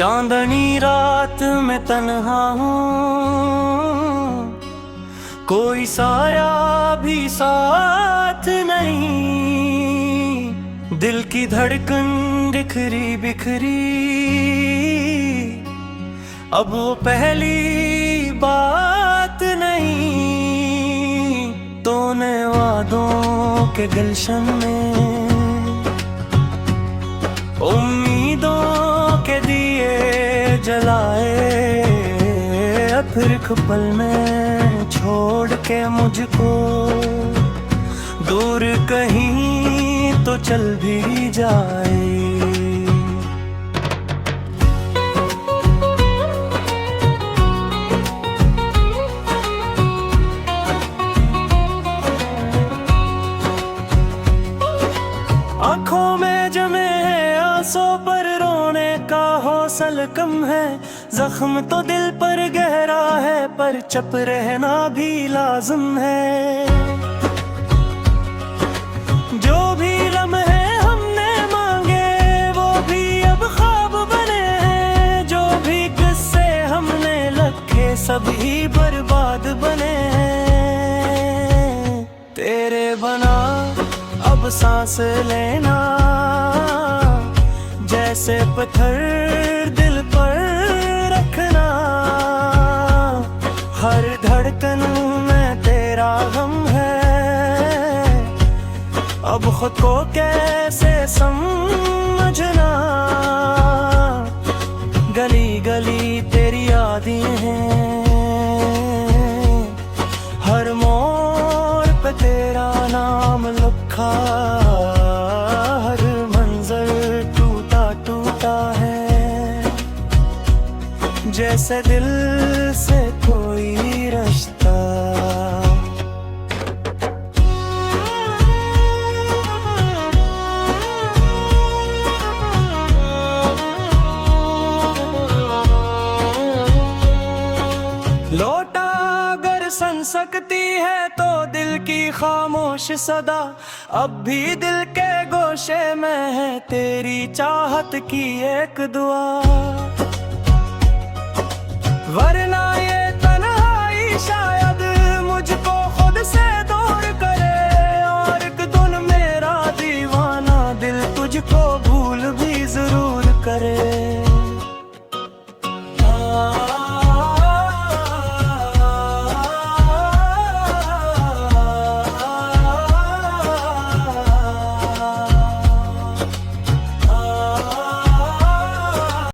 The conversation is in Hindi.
चांदनी रात में तन्हा हूँ, कोई साया भी साथ नहीं। दिल की धड़कन बिखरी बिखरी, अब वो पहली बात नहीं। तूने वादों के गुलशन में उम्मीदों के दिए जलाए, फिर एक पल में छोड़ के मुझको दूर कहीं तो चल भी जाए। आँखों में जमे हैं आंसू पर रोने का हौसला कम है। जख्म तो दिल पर गहरा है, पर चुप रहना भी लाजिम है। जो भी लम्हे हमने मांगे वो भी अब ख्वाब बने हैं। जो भी किस्से हमने लिखे सब ही बर्बाद बने हैं। तेरे बना अब सांस लेना जैसे पत्थर दिल पर रखना। हर धड़कन में तेरा गम है, अब खुद को कैसे समझना। गली गली तेरी यादें हैं, हर मोड़ पे तेरा नाम लिखा। हर मंजर टूटा टूटा है, जैसे दिल से कोई रिश्ता। लौटा अगर सन सकती है तो दिल की खामोश सदा, अब भी दिल के गोशे में है तेरी चाहत की एक दुआ। वरना